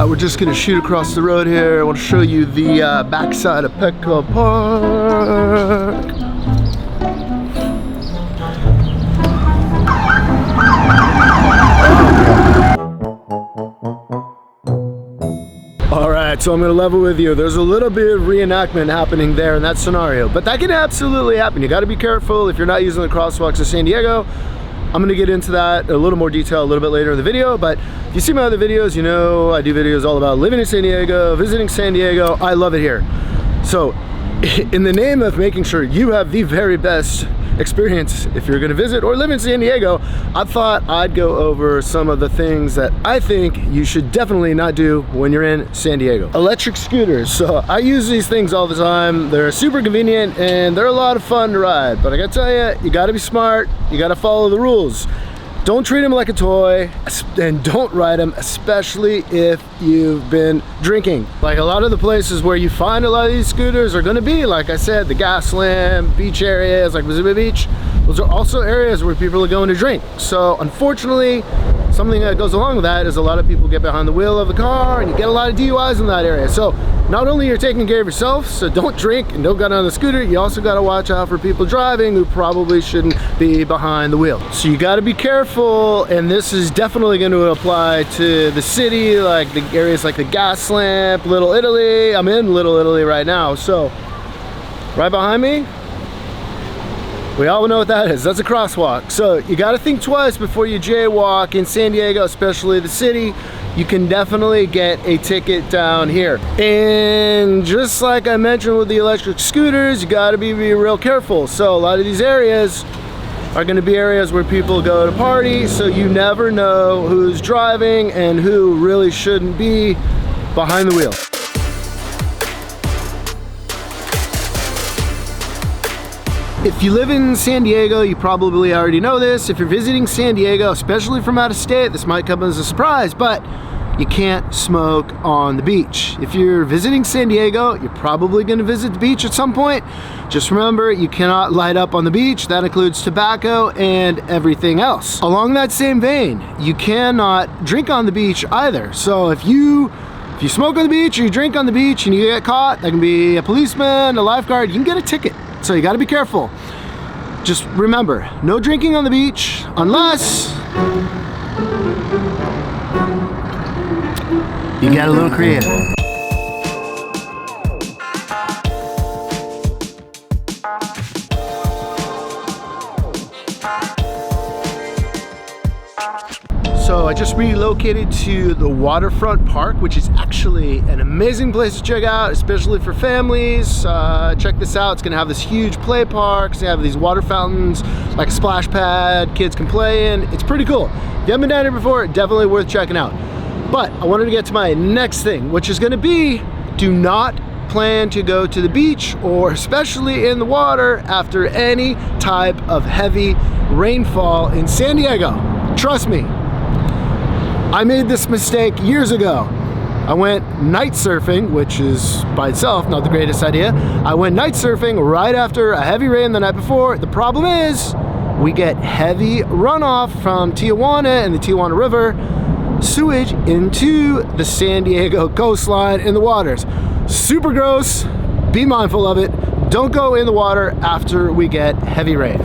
we're just gonna shoot across the road here. I want to show you the backside of Petco Park. Alright, so I'm going to level with you. There's a little bit of reenactment happening there in that scenario, but that can absolutely happen. You got to be careful if you're not using the crosswalks of San Diego. I'm going to get into that in a little more detail a little bit later in the video, but if you see my other videos, you know I do videos all about living in San Diego, visiting San Diego. I love it here. So in the name of making sure you have the very best experience if you're going to visit or live in San Diego, I thought I'd go over some of the things that I think you should definitely not do when you're in San Diego. Electric scooters. So I use these things all the time. They're super convenient and they're a lot of fun to ride, but I gotta tell you, you gotta be smart, you gotta follow the rules. Don't treat them like a toy, and don't ride them, especially if you've been drinking. Like a lot of the places where you find a lot of these scooters are gonna be, like I said, the Gaslamp beach areas like Pacific Beach. Those are also areas where people are going to drink. So unfortunately, something that goes along with that is a lot of people get behind the wheel of the car and you get a lot of DUIs in that area. So not only you're taking care of yourself, so don't drink and don't get on the scooter, you also got to watch out for people driving who probably shouldn't be behind the wheel. So you got to be careful, and this is definitely going to apply to the city, like the areas like the Gaslamp, Little Italy. I'm in Little Italy right now, so right behind me, we all know what that is. That's a crosswalk. So you got to think twice before you jaywalk in San Diego, especially the city. You can definitely get a ticket down here. And just like I mentioned with the electric scooters, you got to be real careful. So a lot of these areas are going to be areas where people go to party, so you never know who's driving and who really shouldn't be behind the wheel. If you live in San Diego, you probably already know this. If you're visiting San Diego, especially from out of state, this might come as a surprise, but you can't smoke on the beach. If you're visiting San Diego, you're probably going to visit the beach at some point. Just remember, you cannot light up on the beach. That includes tobacco and everything else. Along that same vein, you cannot drink on the beach either. So if you smoke on the beach or you drink on the beach and you get caught, that can be a policeman, a lifeguard, you can get a ticket. So you got to be careful. Just remember, no drinking on the beach unless you get a little creative. So I just relocated to the waterfront park, which is actually an amazing place to check out, especially for families. Check this out. It's gonna have this huge play park. It's gonna have these water fountains, like a splash pad kids can play in. It's pretty cool. If you haven't been down here before, definitely worth checking out. But I wanted to get to my next thing, which is gonna be, do not plan to go to the beach or especially in the water after any type of heavy rainfall in San Diego. Trust me. I made this mistake years ago. I went night surfing, which is by itself not the greatest idea. I went night surfing right after a heavy rain the night before. The problem is we get heavy runoff from Tijuana and the Tijuana River, sewage into the San Diego coastline in the waters. Super gross. Be mindful of it. Don't go in the water after we get heavy rain.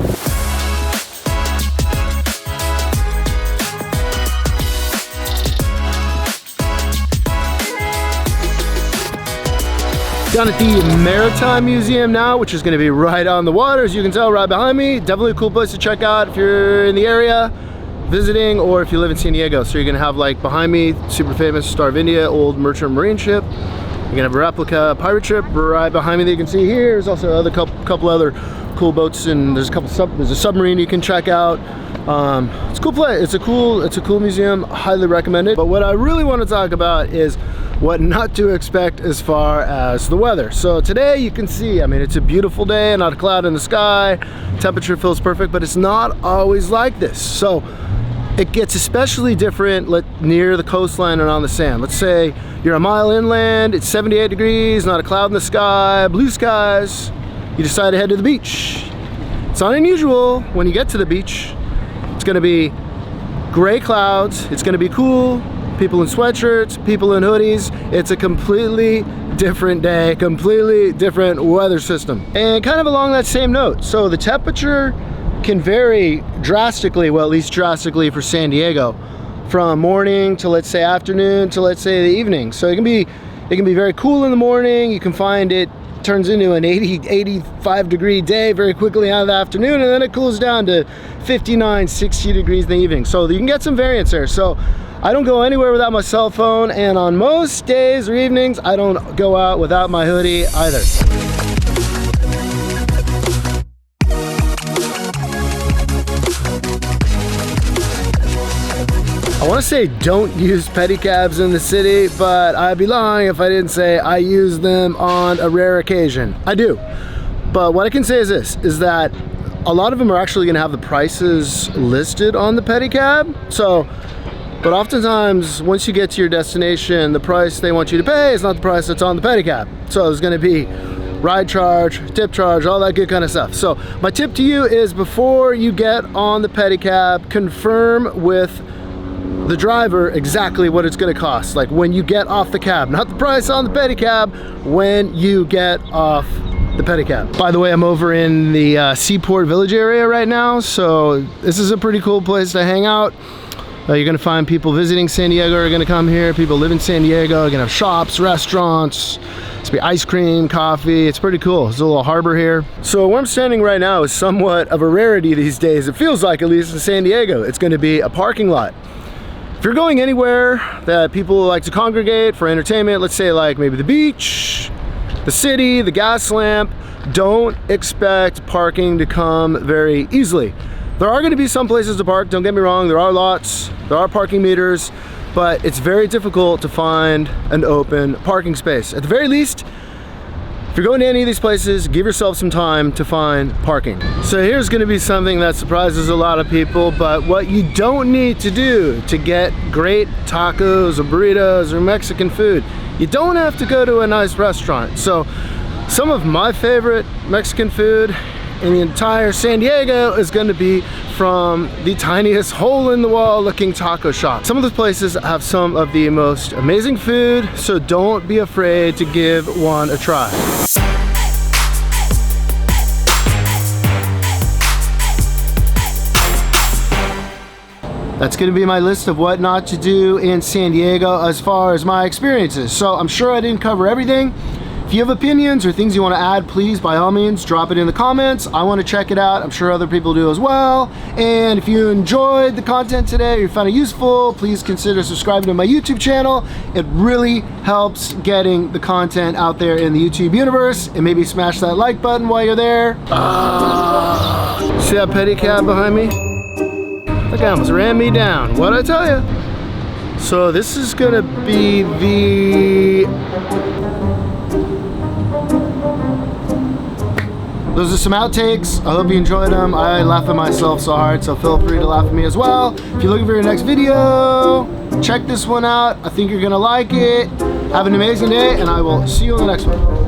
Down at the Maritime Museum now, which is going to be right on the water, as you can tell right behind me. Definitely a cool place to check out if you're in the area visiting, or if you live in San Diego. So you're going to have, like behind me, super famous Star of India old merchant marine ship. You're going to have a replica pirate ship right behind me that you can see here. There's also a couple other cool boats, and there's a submarine you can check out. It's a cool place. It's a cool museum. Highly recommend it. But what I really want to talk about is what not to expect as far as the weather. So today you can see, I mean, it's a beautiful day, not a cloud in the sky. Temperature feels perfect, but it's not always like this. So it gets especially different near the coastline and on the sand. Let's say you're a mile inland, it's 78 degrees, not a cloud in the sky, blue skies. You decide to head to the beach. It's not unusual when you get to the beach. It's gonna be gray clouds, it's gonna be cool. people in sweatshirts, people in hoodies. It's a completely different day, completely different weather system. And kind of along that same note, so the temperature can vary drastically, well, at least drastically for San Diego, from morning to, let's say, afternoon to, let's say, the evening. So it can be very cool in the morning. You can find it turns into an 85 degree day very quickly out of the afternoon, and then it cools down to 59, 60 degrees in the evening. So you can get some variance there. So I don't go anywhere without my cell phone, and on most days or evenings, I don't go out without my hoodie either. I want to say don't use pedicabs in the city, but I'd be lying if I didn't say I use them on a rare occasion. I do. But what I can say is this, is that a lot of them are actually going to have the prices listed on the pedicab. So, but oftentimes once you get to your destination, the price they want you to pay is not the price that's on the pedicab. So there's going to be ride charge, tip charge, all that good kind of stuff. So my tip to you is, before you get on the pedicab, confirm with the driver exactly what it's going to cost, like when you get off the cab, not the price on the pedicab, when you get off the pedicab. By the way, I'm over in the Seaport Village area right now, so this is a pretty cool place to hang out. You're going to find people visiting San Diego are going to come here. People live in San Diego are going to have shops, restaurants, it's be ice cream, coffee. It's pretty cool. There's a little harbor here. So where I'm standing right now is somewhat of a rarity these days. It feels like, at least in San Diego, it's going to be a parking lot. If you're going anywhere that people like to congregate for entertainment, let's say like maybe the beach, the city, the Gaslamp, don't expect parking to come very easily. There are going to be some places to park, don't get me wrong, there are lots, there are parking meters, but it's very difficult to find an open parking space. At the very least, if you're going to any of these places, give yourself some time to find parking. So here's going to be something that surprises a lot of people, but what you don't need to do to get great tacos or burritos or Mexican food, you don't have to go to a nice restaurant. So some of my favorite Mexican food in the entire San Diego is going to be from the tiniest hole-in-the-wall looking taco shop. Some of those places have some of the most amazing food, so don't be afraid to give one a try. That's going to be my list of what not to do in San Diego as far as my experiences. So I'm sure I didn't cover everything. If you have opinions or things you want to add, please, by all means, drop it in the comments. I want to check it out. I'm sure other people do as well. And if you enjoyed the content today, or you found it useful, please consider subscribing to my YouTube channel. It really helps getting the content out there in the YouTube universe. And maybe smash that like button while you're there. See that pedicab behind me? That guy almost ran me down. What'd I tell you? So this is gonna be those are some outtakes. I hope you enjoyed them. I laugh at myself so hard, so feel free to laugh at me as well. If you're looking for your next video, check this one out. I think you're gonna like it. Have an amazing day, and I will see you on the next one.